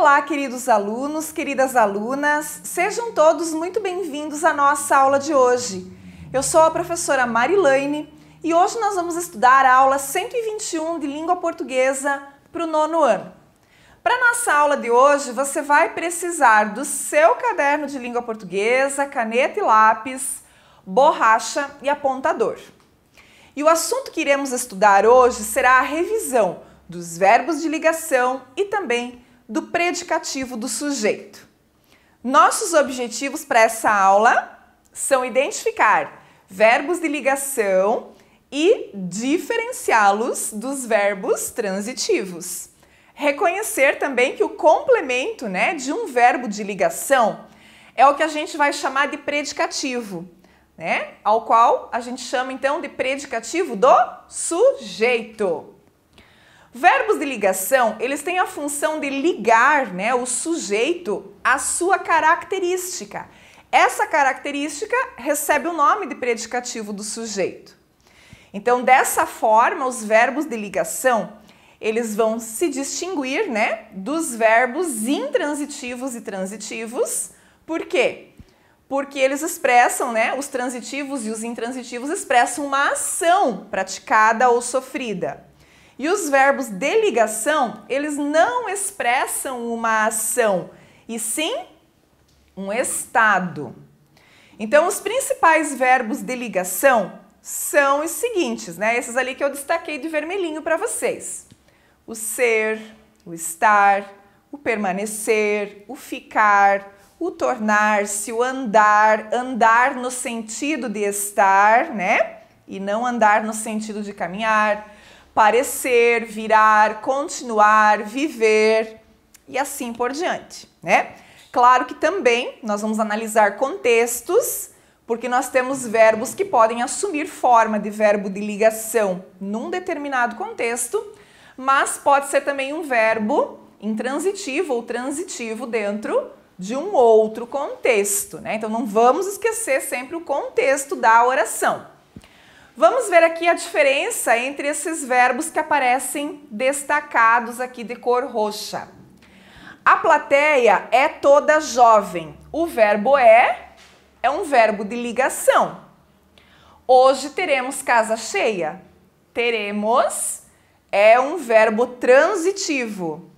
Olá, queridos alunos, queridas alunas, sejam todos muito bem-vindos à nossa aula de hoje. Eu sou a professora Marilaine e hoje nós vamos estudar a aula 121 de língua portuguesa para o 9º ano. Para a nossa aula de hoje, você vai precisar do seu caderno de língua portuguesa, caneta e lápis, borracha e apontador. E o assunto que iremos estudar hoje será a revisão dos verbos de ligação e também do predicativo do sujeito. Nossos objetivos para essa aula são identificar verbos de ligação e diferenciá-los dos verbos transitivos. Reconhecer também que o complemento, de um verbo de ligação é o que a gente vai chamar de predicativo, ao qual a gente chama então de predicativo do sujeito. Verbos de ligação, eles têm a função de ligar, o sujeito à sua característica. Essa característica recebe o nome de predicativo do sujeito. Então, dessa forma, os verbos de ligação, eles vão se distinguir, dos verbos intransitivos e transitivos. Por quê? Porque eles expressam, os transitivos e os intransitivos expressam uma ação praticada ou sofrida. E os verbos de ligação, eles não expressam uma ação, e sim um estado. Então, os principais verbos de ligação são os seguintes, esses ali que eu destaquei de vermelhinho para vocês. O ser, o estar, o permanecer, o ficar, o tornar-se, o andar, andar no sentido de estar, e não andar no sentido de caminhar, parecer, virar, continuar, viver e assim por diante, Claro que também nós vamos analisar contextos, porque nós temos verbos que podem assumir forma de verbo de ligação num determinado contexto, mas pode ser também um verbo intransitivo ou transitivo dentro de um outro contexto, Então não vamos esquecer sempre o contexto da oração. Vamos ver aqui a diferença entre esses verbos que aparecem destacados aqui de cor roxa. A plateia é toda jovem. O verbo é um verbo de ligação. Hoje teremos casa cheia. Teremos é um verbo transitivo.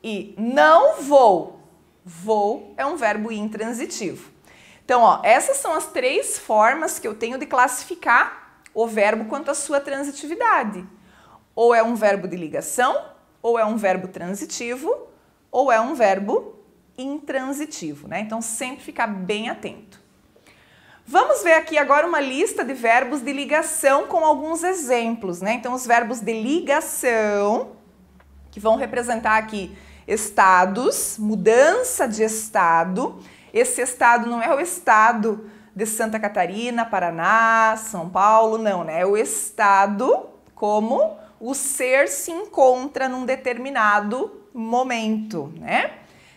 E não vou. Vou é um verbo intransitivo. Então, essas são as 3 formas que eu tenho de classificar o verbo quanto à sua transitividade. Ou é um verbo de ligação, ou é um verbo transitivo, ou é um verbo intransitivo, Então, sempre ficar bem atento. Vamos ver aqui agora uma lista de verbos de ligação com alguns exemplos, Então, os verbos de ligação, que vão representar aqui estados, mudança de estado. Esse estado não é o estado de Santa Catarina, Paraná, São Paulo, não, É o estado como o ser se encontra num determinado momento,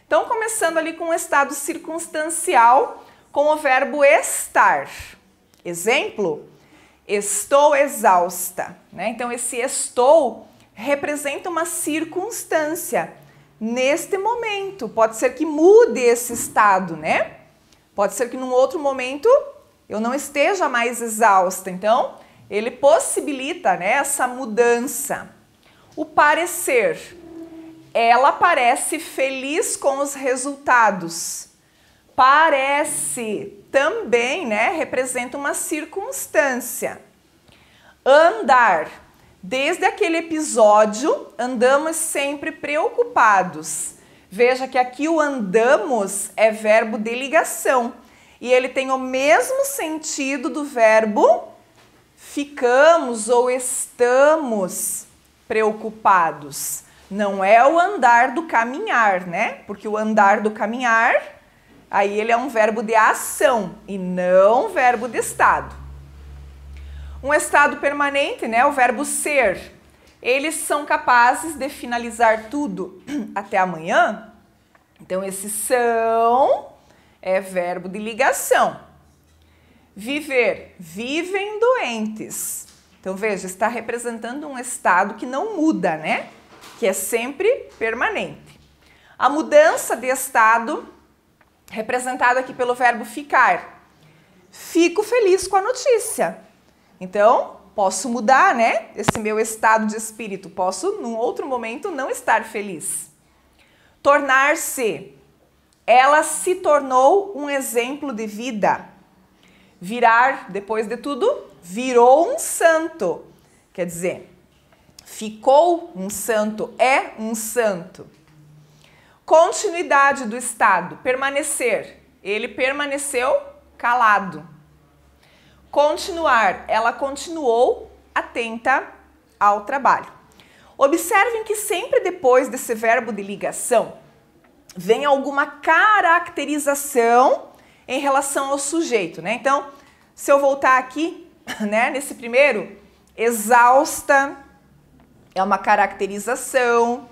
Então, começando ali com o estado circunstancial, com o verbo estar. Exemplo, estou exausta, Então, esse estou representa uma circunstância neste momento. Pode ser que mude esse estado, Pode ser que num outro momento eu não esteja mais exausta. Então, ele possibilita, essa mudança. O parecer. Ela parece feliz com os resultados. Parece também, representa uma circunstância. Andar. Desde aquele episódio, andamos sempre preocupados. Veja que aqui o andamos é verbo de ligação e ele tem o mesmo sentido do verbo ficamos ou estamos preocupados. Não é o andar do caminhar, Porque o andar do caminhar, aí ele é um verbo de ação e não verbo de estado. Um estado permanente, o verbo ser. Eles são capazes de finalizar tudo até amanhã. Então, esse são é verbo de ligação. Viver. Vivem doentes. Então, veja, está representando um estado que não muda, Que é sempre permanente. A mudança de estado, representada aqui pelo verbo ficar. Fico feliz com a notícia. Então, posso mudar, né? Esse meu estado de espírito. Posso, num outro momento, não estar feliz. Tornar-se. Ela se tornou um exemplo de vida. Virar, depois de tudo, virou um santo. Quer dizer, ficou um santo, é um santo. Continuidade do estado, permanecer. Ele permaneceu calado. Continuar, ela continuou atenta ao trabalho. Observem que sempre depois desse verbo de ligação, vem alguma caracterização em relação ao sujeito, né? Então, se eu voltar aqui, né, nesse primeiro, exausta é uma caracterização,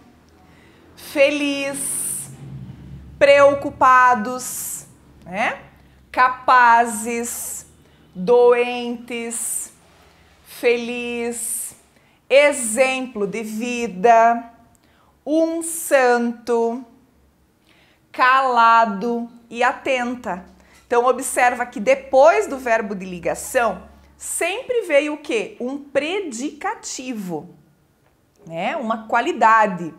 feliz, preocupados, né? Capazes, doentes, feliz, exemplo de vida, um santo, calado e atenta. Então, observa que depois do verbo de ligação, sempre veio o quê? Um predicativo, né? Uma qualidade,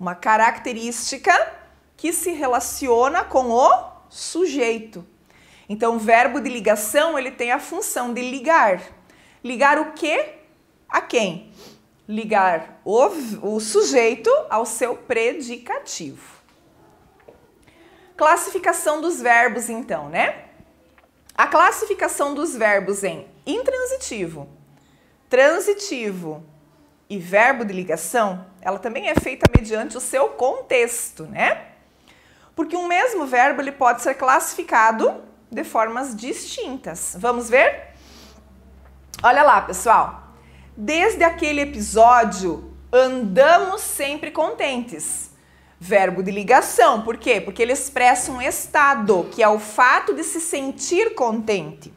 uma característica que se relaciona com o sujeito. Então, o verbo de ligação, ele tem a função de ligar. Ligar o quê? A quem? Ligar o sujeito ao seu predicativo. Classificação dos verbos, então, né? A classificação dos verbos em intransitivo, transitivo e verbo de ligação, ela também é feita mediante o seu contexto, né? Porque um mesmo verbo, ele pode ser classificado de formas distintas. Vamos ver? Olha lá, pessoal. Desde aquele episódio, andamos sempre contentes. Verbo de ligação, por quê? Porque ele expressa um estado, que é o fato de se sentir contente.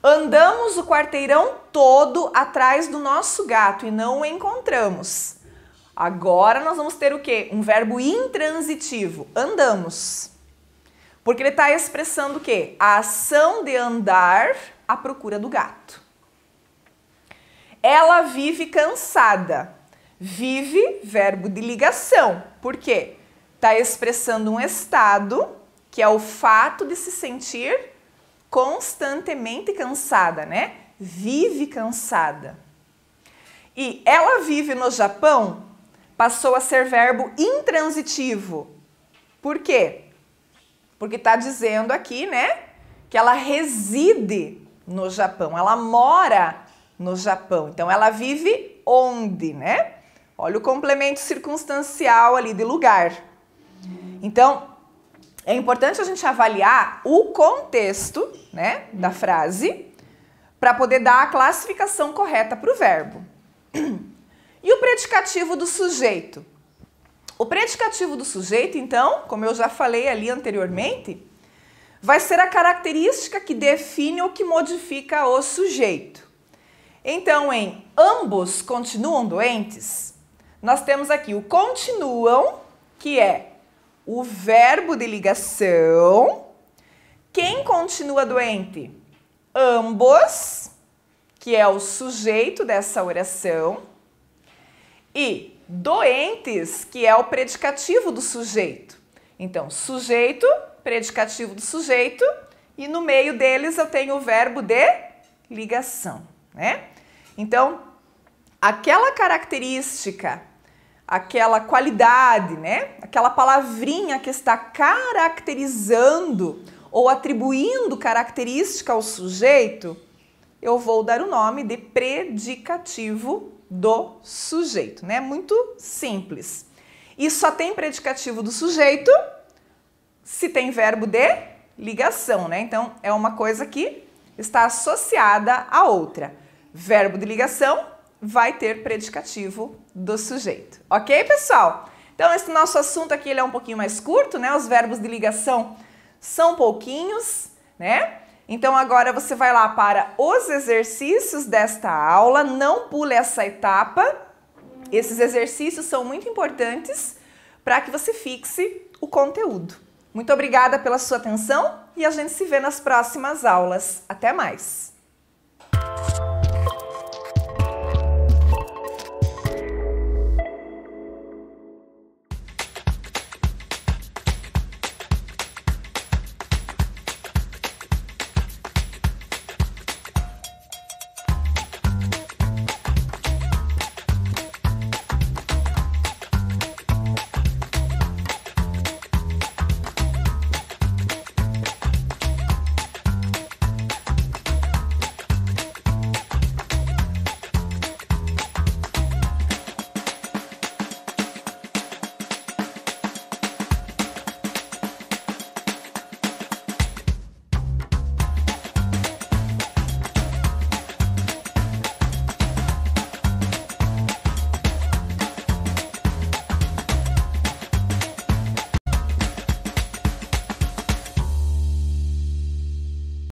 Andamos o quarteirão todo atrás do nosso gato e não o encontramos. Agora nós vamos ter o quê? Um verbo intransitivo, andamos. Porque ele está expressando o quê? A ação de andar à procura do gato. Ela vive cansada. Vive, verbo de ligação. Por quê? Está expressando um estado, que é o fato de se sentir constantemente cansada, né? Vive cansada. E ela vive no Japão, passou a ser verbo intransitivo. Por quê? Porque está dizendo aqui, né, que ela reside no Japão, ela mora no Japão. Então, ela vive onde, né? Olha o complemento circunstancial ali de lugar. Então, é importante a gente avaliar o contexto, né, da frase para poder dar a classificação correta para o verbo. E o predicativo do sujeito? O predicativo do sujeito, então, como eu já falei ali anteriormente, vai ser a característica que define ou que modifica o sujeito. Então, em ambos continuam doentes, nós temos aqui o continuam, que é o verbo de ligação. Quem continua doente? Ambos, que é o sujeito dessa oração. E doentes, que é o predicativo do sujeito. Então, sujeito, predicativo do sujeito, e no meio deles eu tenho o verbo de ligação, né? Então, aquela característica, aquela qualidade, né? Aquela palavrinha que está caracterizando ou atribuindo característica ao sujeito, eu vou dar o nome de predicativo do sujeito, né? Muito simples. E só tem predicativo do sujeito se tem verbo de ligação, né? Então, é uma coisa que está associada à outra. Verbo de ligação vai ter predicativo do sujeito. Ok, pessoal? Então, esse nosso assunto aqui ele é um pouquinho mais curto, né? Os verbos de ligação são pouquinhos, né? Então, agora você vai lá para os exercícios desta aula. Não pule essa etapa. Esses exercícios são muito importantes para que você fixe o conteúdo. Muito obrigada pela sua atenção e a gente se vê nas próximas aulas. Até mais!